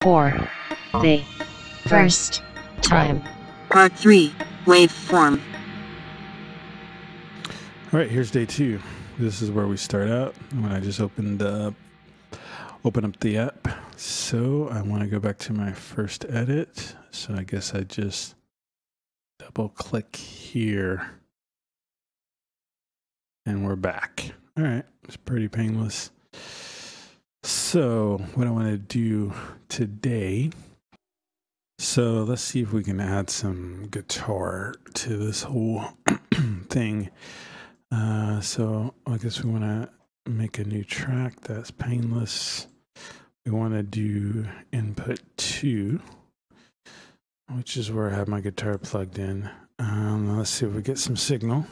for the first time. Part 3, Waveform. All right, here's day 2. This is where we start out when I just open up the app. So I want to go back to my first edit. So I guess I just double click here and we're back. All right, it's pretty painless. So what I want to do today, so let's see if we can add some guitar to this whole thing. So I guess we want to make a new track that's painless. We want to do input 2, which is where I have my guitar plugged in. Let's see if we get some signal.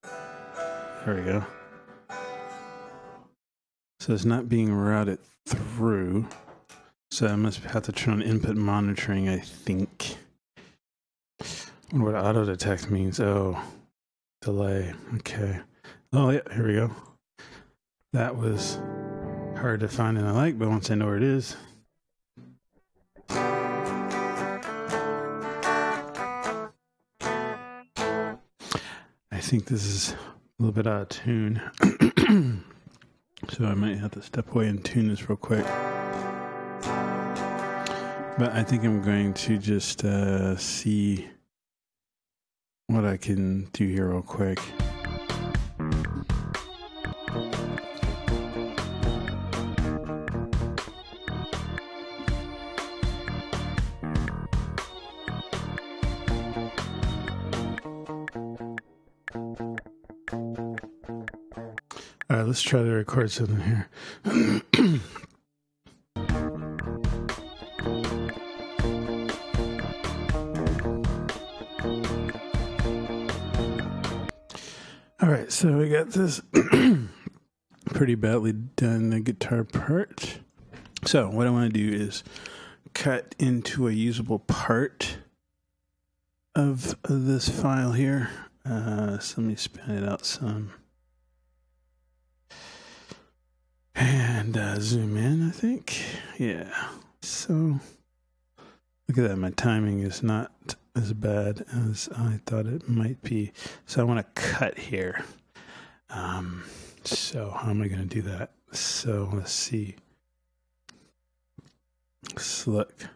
There we go. So it's not being routed through. So I must have to turn on input monitoring, I think. I wonder what auto detect means. Oh, delay. Okay. Oh, yeah, here we go. That was hard to find and I like, but once I know where it is. I think this is a little bit out of tune. So I might have to step away and tune this real quick. But I think I'm going to just see what I can do here real quick. All right, let's try to record something here. All right, so we got this pretty badly done, the guitar part. So what I want to do is cut into a usable part of this file here. So let me span it out some. And zoom in, I think. Yeah. So look at that. My timing is not as bad as I thought it might be. So I want to cut here. So how am I going to do that? So let's see. Select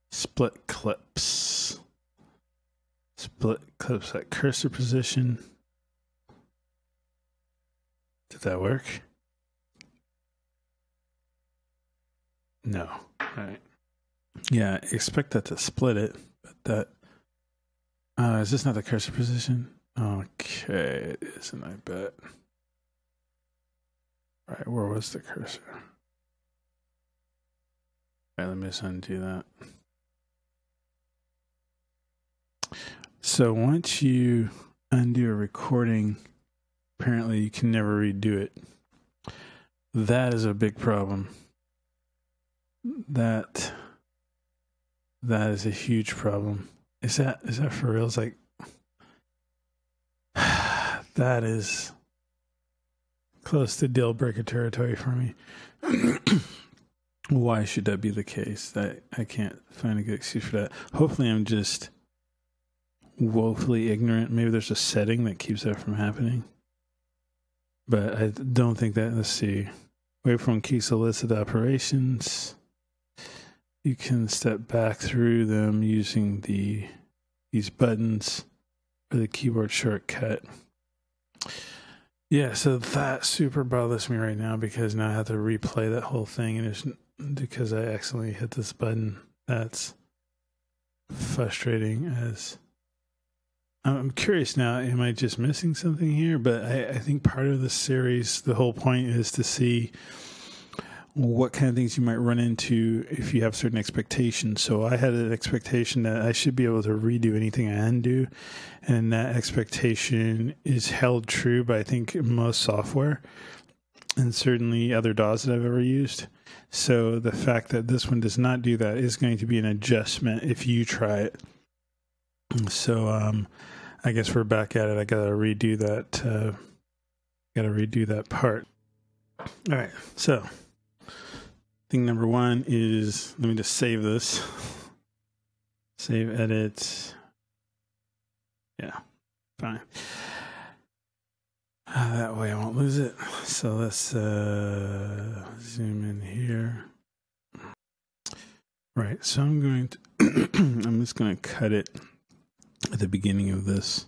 split clips. Split clips at cursor position. Did that work? No. All right. Yeah, expect that to split it, but that is this not the cursor position? Okay, it isn't, I bet. All right, where was the cursor? All right, let me just undo that. So once you undo a recording, apparently you can never redo it. That is a big problem. That is a huge problem. Is that for real? It's like that is close to deal breaker territory for me. Why should that be the case? I can't find a good excuse for that. Hopefully I'm just woefully ignorant. Maybe there's a setting that keeps that from happening. But I don't think that. Let's see. Waveform key solicit operations. You can step back through them using these buttons or the keyboard shortcut. Yeah, so that super bothers me right now because now I have to replay that whole thing and it's because I accidentally hit this button. That's frustrating. As I'm curious now, am I just missing something here? But I think part of the series, the whole point is to see what kind of things you might run into if you have certain expectations. So I had an expectation that I should be able to redo anything I undo, and that expectation is held true by I think most software and certainly other DAWs that I've ever used. So the fact that this one does not do that is going to be an adjustment if you try it. So I guess we're back at it. I gotta redo that part. All right, so thing number one is, let me just save this. Save, edit. Yeah, fine. That way I won't lose it. So let's zoom in here. Right, so I'm going to, I'm just going to cut it at the beginning of this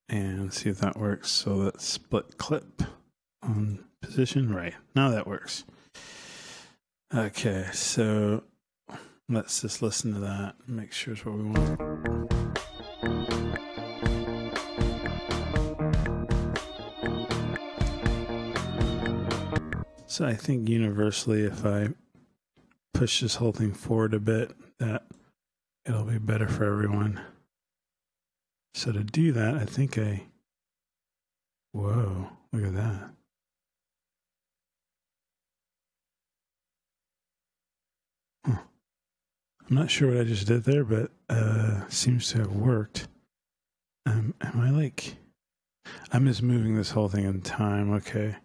and see if that works. So let's split clip on position. Right, now that works. Okay, so let's just listen to that and make sure it's what we want. So I think universally, if I push this whole thing forward a bit, that it'll be better for everyone. So to do that, I think whoa, look at that. Huh. I'm not sure what I just did there, but seems to have worked. Am I like, I'm just moving this whole thing in time. Okay,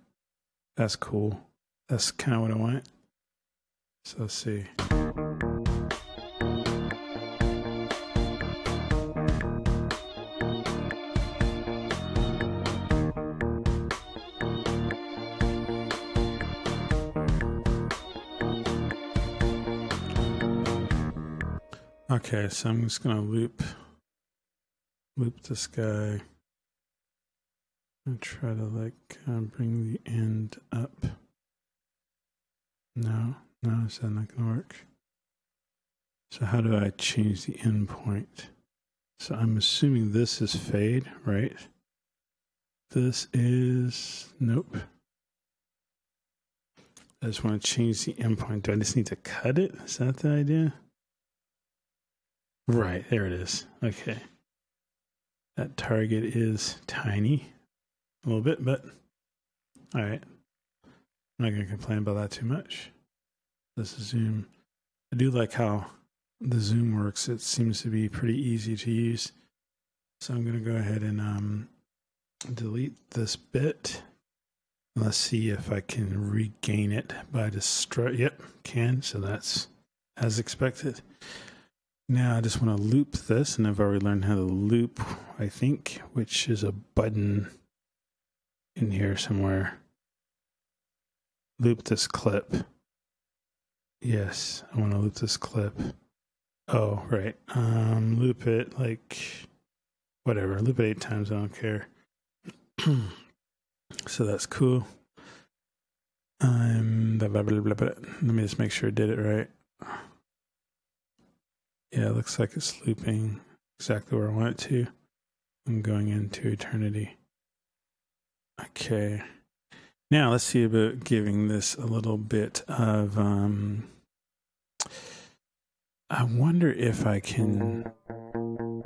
that's cool. That's kind of what I want. So let's see. Okay, so I'm just gonna loop this guy and try to like bring the end up. No, is that not gonna work? So how do I change the end point? So I'm assuming this is fade, right? This is, nope. I just want to change the end point. Do I just need to cut it? Is that the idea? Right, there it is. Okay. That target is tiny. A little bit, but all right. I'm not going to complain about that too much. Let's zoom. I do like how the zoom works. It seems to be pretty easy to use. So I'm going to go ahead and delete this bit. Let's see if I can regain it by just yep, can. So that's as expected. Now I just want to loop this, and I've already learned how to loop, I think, which is a button in here somewhere. Loop this clip. Yes, I want to loop this clip. Oh, right. Loop it like whatever. Loop it 8 times. I don't care. So that's cool. Let me just make sure I did it right. Yeah, it looks like it's looping exactly where I want it to. I'm going into eternity. Okay. Now let's see about giving this a little bit of, I wonder if I can,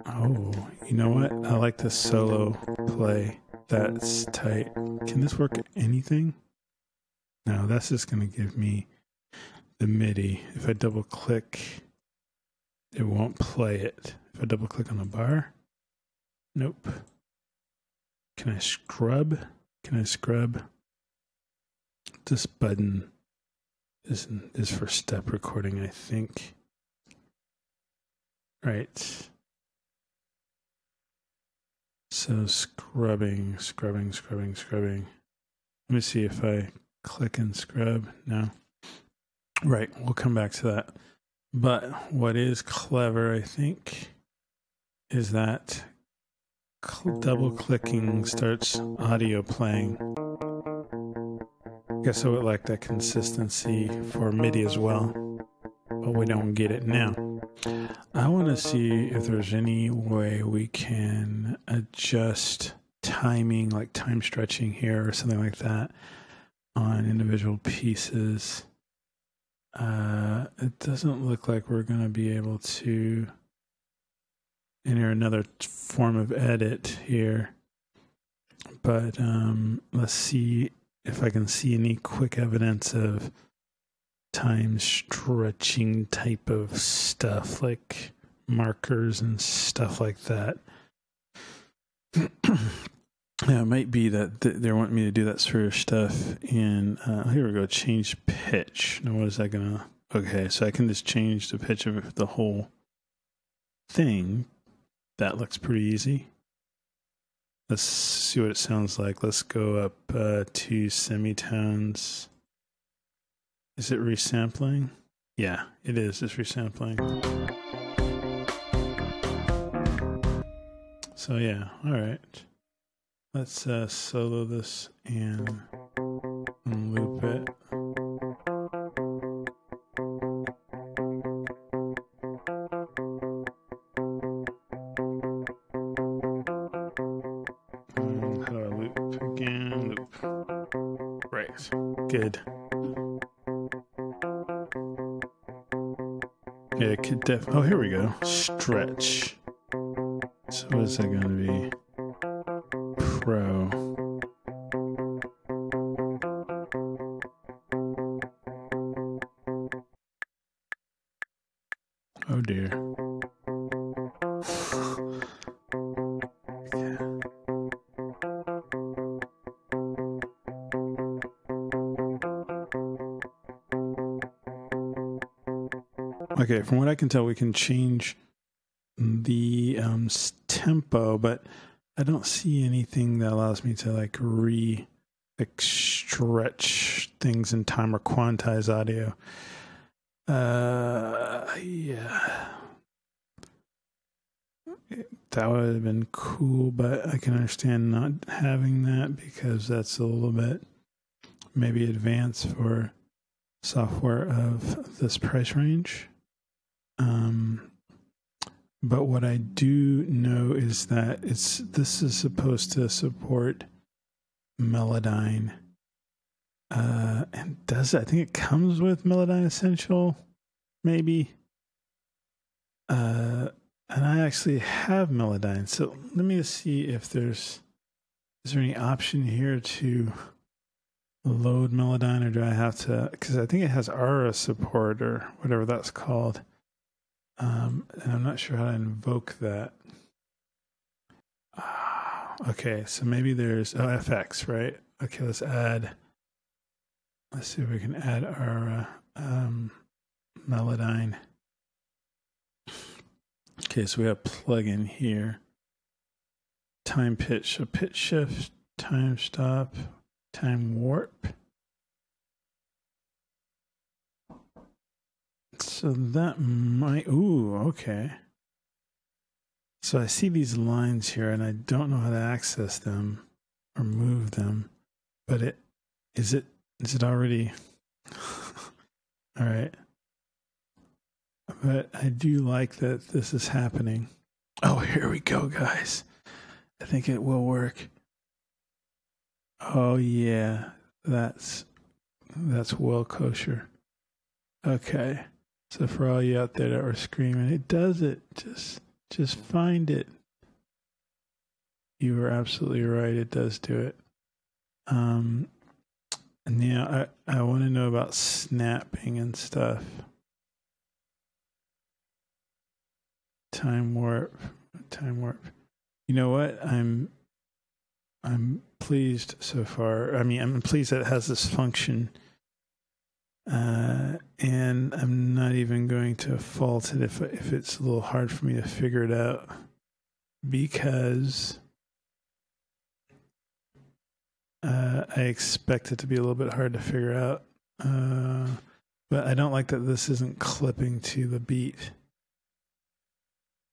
oh, you know what? I like the solo play. That's tight. Can this work at anything? No, that's just going to give me the MIDI. If I double click, it won't play it. If I double click on the bar, nope. Can I scrub? This button is for step recording, I think. Right. So scrubbing. Let me see if I click and scrub. No. Right, we'll come back to that. But what is clever, I think, is that double clicking starts audio playing. I guess I would like that consistency for MIDI as well, but we don't get it now. I want to see if there's any way we can adjust timing, like time stretching here or something like that on individual pieces. It doesn't look like we're going to be able to enter another form of edit here, but let's see if I can see any quick evidence of time stretching type of stuff, like markers and stuff like that. Yeah, it might be that they're wanting me to do that sort of stuff in, here we go, change pitch. Now what is that going to, okay, so I can just change the pitch of the whole thing. That looks pretty easy. Let's see what it sounds like. Let's go up to semitones. Is it resampling? Yeah, it is. It's resampling. So yeah, all right. Let's solo this and loop it. How do I loop again? Loop. Right. Good. Yeah, it could oh, here we go. Stretch. So what is that going to be? Pro. Oh dear. Okay, from what I can tell, we can change the tempo, but I don't see anything that allows me to like stretch things in time or quantize audio. Yeah. That would have been cool, but I can understand not having that because that's a little bit maybe advanced for software of this price range. But what I do know is that this is supposed to support Melodyne. And does it? I think it comes with Melodyne Essential, maybe. And I actually have Melodyne. So let me just see if is there any option here to load Melodyne, or do I have to, because I think it has Aura support or whatever that's called. And I'm not sure how to invoke that. Okay, so maybe there's FX, right? Okay, let's see if we can add our Melodyne. Okay, so we have plugin here. Time pitch, so pitch shift, time stop, time warp. So that might, ooh, okay. So I see these lines here and I don't know how to access them or move them, but is it already, all right. But I do like that this is happening. Oh, here we go, guys. I think it will work. Oh yeah, that's well kosher. Okay. So for all you out there that were screaming, it does it. Just find it. You were absolutely right. It does do it. And yeah, I want to know about snapping and stuff. Time warp. You know what? I'm pleased so far. I mean, I'm pleased that it has this function. And I'm not even going to fault it if it's a little hard for me to figure it out, because I expect it to be a little bit hard to figure out. But I don't like that this isn't clipping to the beat.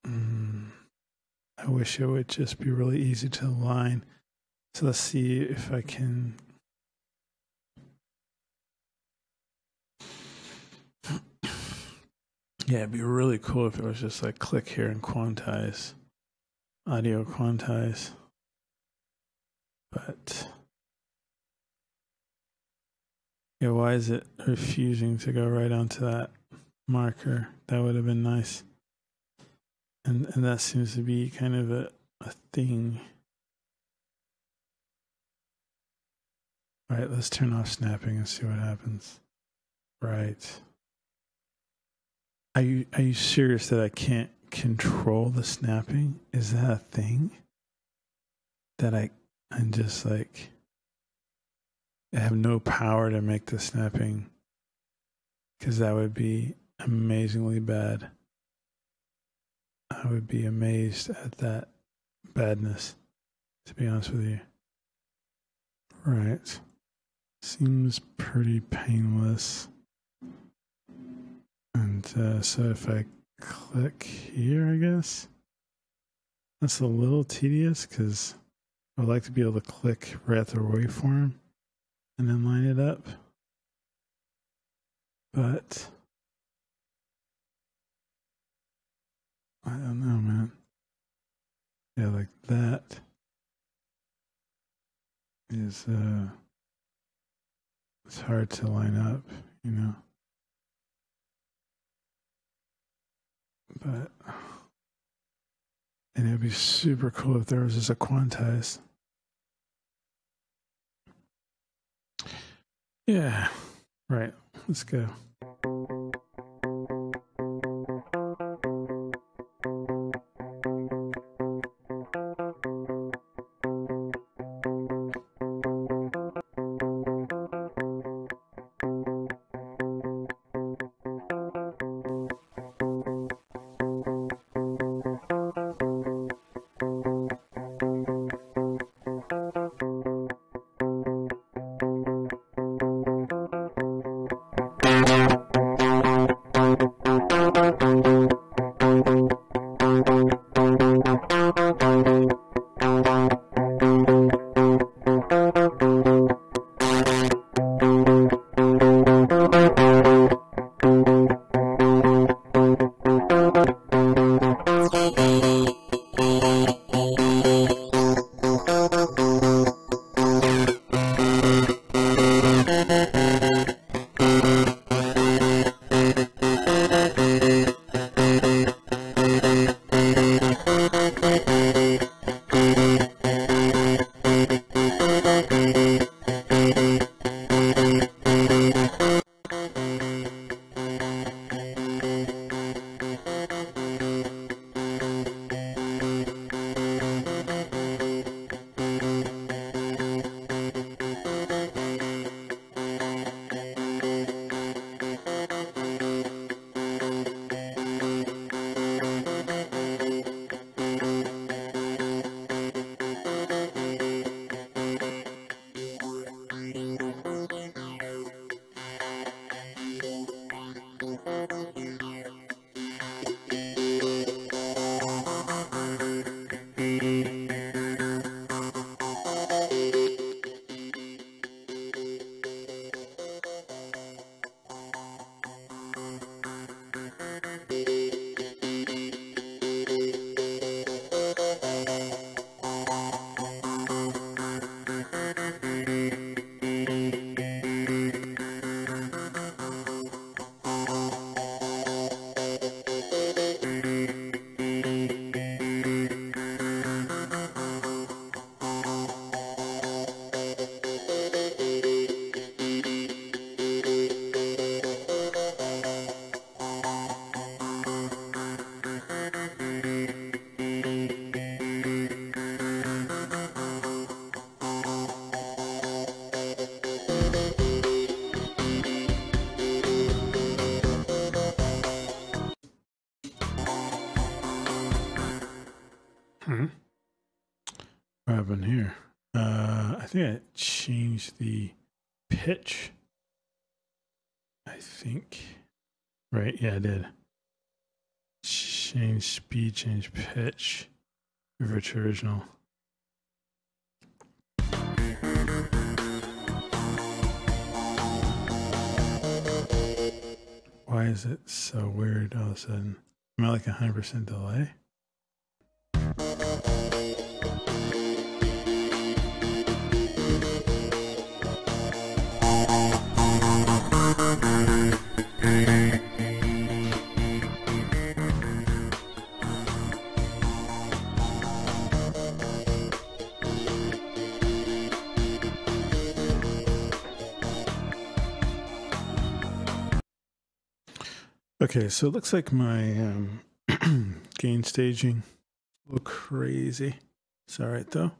I wish it would just be really easy to align. So let's see if I can. Yeah, it'd be really cool if it was just like click here and quantize, audio quantize. But yeah, why is it refusing to go right onto that marker? That would have been nice. And that seems to be kind of a thing. All right, let's turn off snapping and see what happens. Right. Are you serious that I can't control the snapping? Is that a thing? That and just like have no power to make the snapping, because that would be amazingly bad. I would be amazed at that badness, to be honest with you. Right. Seems pretty painless. And so if I click here, I guess, that's a little tedious because I would like to be able to click right at the waveform and then line it up. But I don't know, man. Yeah, like that is it's hard to line up, you know. But and it'd be super cool if there was just a quantize. Yeah, right. Let's go. What happened here? I think I changed the pitch. I think. Right, yeah, I did. Change speed, change pitch. Revert to original. Why is it so weird all of a sudden? Am I like 100% delay? Okay, so it looks like my gain staging a little crazy. It's all right though.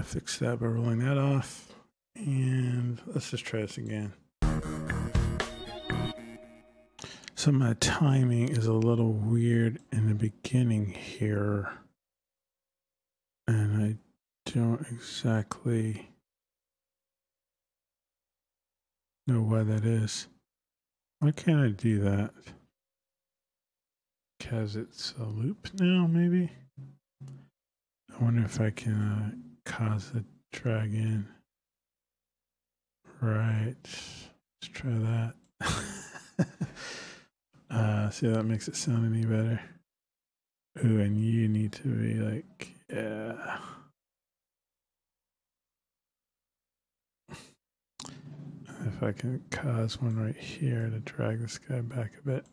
Fix that by rolling that off. And let's just try this again. So my timing is a little weird in the beginning here. And I don't exactly know why that is. Why can't I do that? Because it's a loop now, maybe? I wonder if I can cause a drag in. Right. Let's try that. See if that makes it sound any better. Ooh, and you need to be like, yeah. If I can cause one right here to drag this guy back a bit.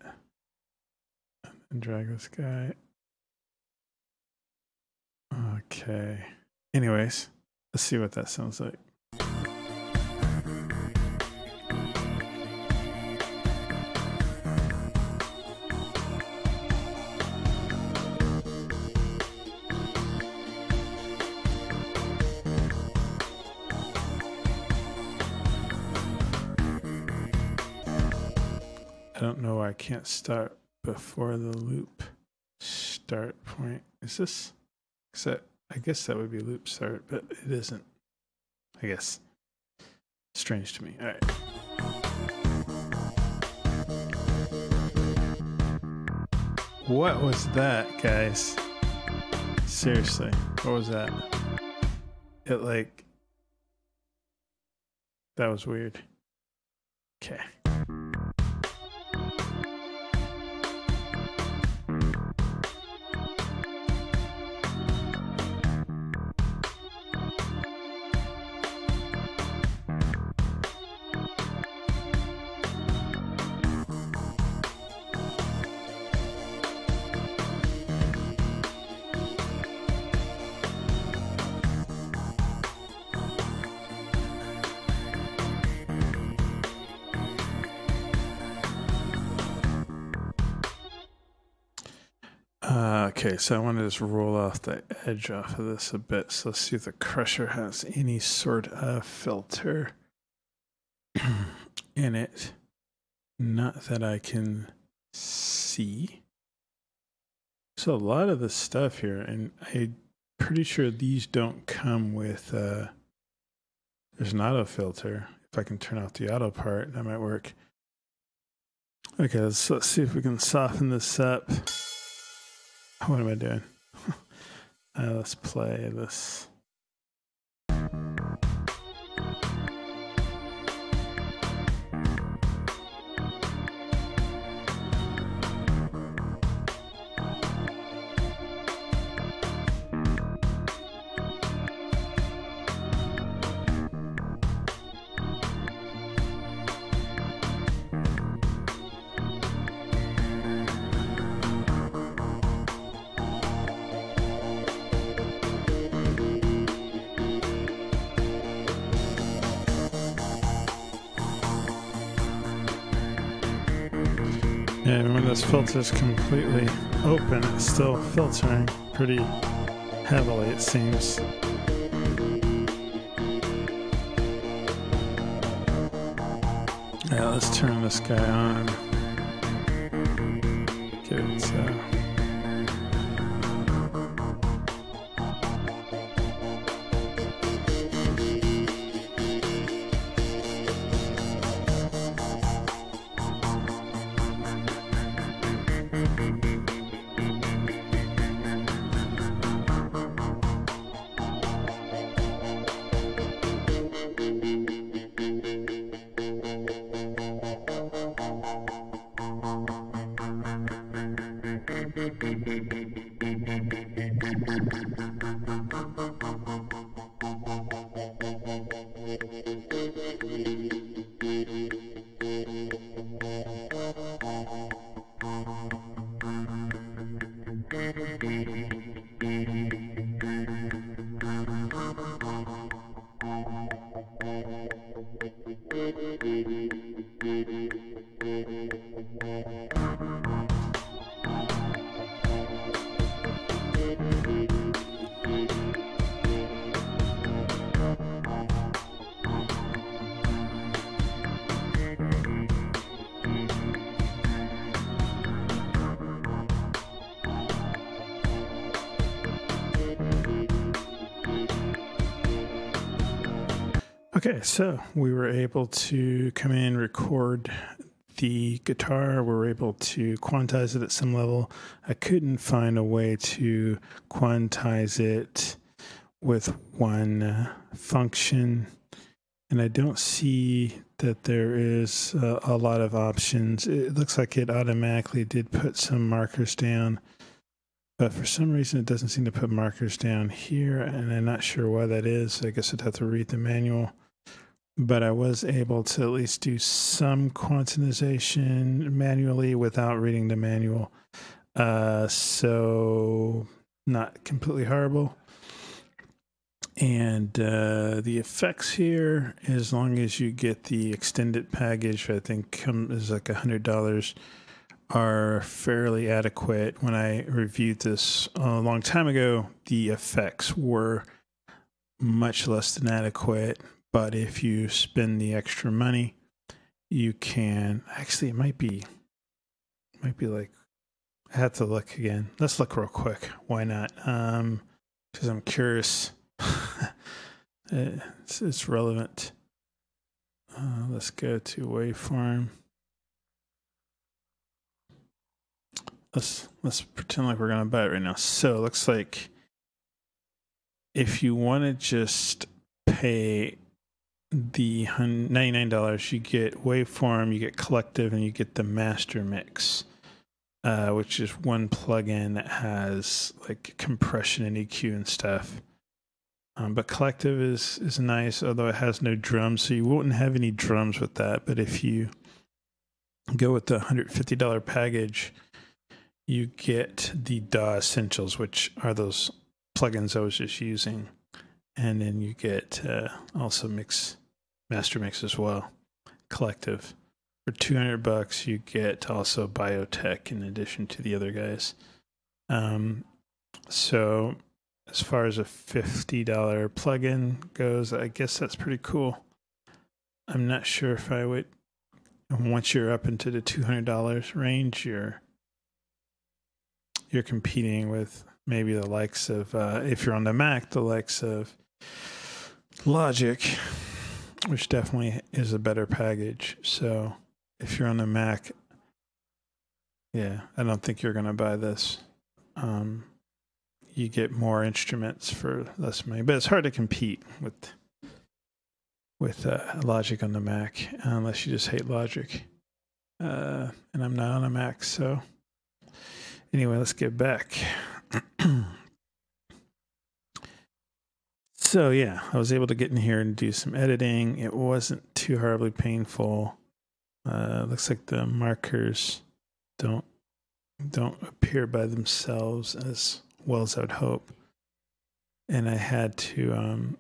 And drag this guy. Okay. Anyways, let's see what that sounds like. I don't know why I can't start before the loop start point. Is this? I guess that would be loop start, but it isn't. I guess. Strange to me. All right. What was that, guys? Seriously, what was that? It like... That was weird. Okay. Okay, so I want to just roll off the edge off of this a bit. So let's see if the crusher has any sort of filter in it. Not that I can see. So a lot of the stuff here, and I'm pretty sure these don't come with, there's an auto filter. If I can turn off the auto part, that might work. Okay, let's see if we can soften this up. What am I doing? Let's play this. And when this filter is completely open, it's still filtering pretty heavily, it seems. Yeah, let's turn this guy on. Get it Okay, so we were able to come in, record the guitar. We were able to quantize it at some level. I couldn't find a way to quantize it with one function, and I don't see that there is a lot of options. It looks like it automatically did put some markers down, but for some reason it doesn't seem to put markers down here, and I'm not sure why that is. I guess I'd have to read the manual. But I was able to at least do some quantization manually without reading the manual. So not completely horrible. And the effects here, as long as you get the extended package, I think is like $100, are fairly adequate. When I reviewed this a long time ago, the effects were much less than adequate. But if you spend the extra money, you can actually, it might be like, I have to look again. Let's look real quick. Why not? Because I'm curious. It's relevant. Let's go to Waveform. Let's pretend like we're gonna buy it right now. So it looks like if you want to just pay the $99, you get Waveform, you get Collective, and you get the Master Mix, which is one plugin that has like compression and EQ and stuff. But Collective is nice, although it has no drums, so you wouldn't have any drums with that. But if you go with the $150 package, you get the DAW Essentials, which are those plugins I was just using. And then you get also Master Mix as well, Collective. For $200, you get also Biotech in addition to the other guys. So as far as a $50 plugin goes, I guess that's pretty cool. I'm not sure if I would, once you're up into the $200 range, you're competing with maybe the likes of, if you're on the Mac, the likes of Logic, which definitely is a better package. So if you're on the Mac, yeah, I don't think you're going to buy this. You get more instruments for less money, but it's hard to compete with Logic on the Mac unless you just hate Logic. And I'm not on a Mac, so anyway, let's get back. So yeah, I was able to get in here and do some editing. It wasn't too horribly painful. Looks like the markers don't appear by themselves as well as I would hope. And I had to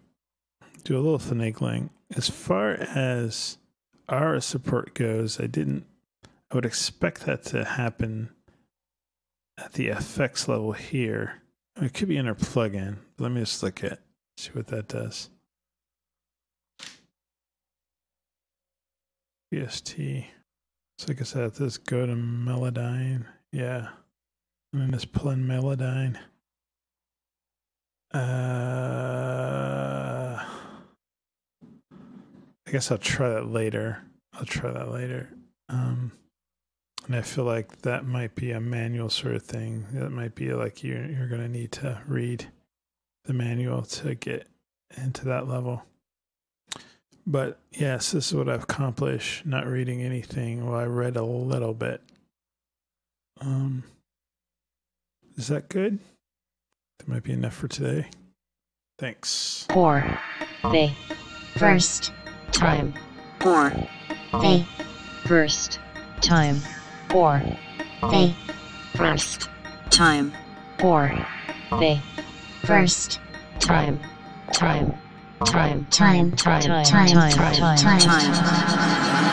do a little finagling. As far as ARA support goes, I would expect that to happen at the effects level here. It could be in our plugin. Let me just look at see what that does. BST. So I guess I have to just go to Melodyne. Yeah. And then just pull in Melodyne. I guess I'll try that later. And I feel like that might be a manual sort of thing. That might be like you're going to need to read the manual to get into that level. But yes, this is what I've accomplished, not reading anything. Well, I read a little bit. Is that good? That might be enough for today. Thanks. For the first time. For The first time. For the first time. For the first time. Time.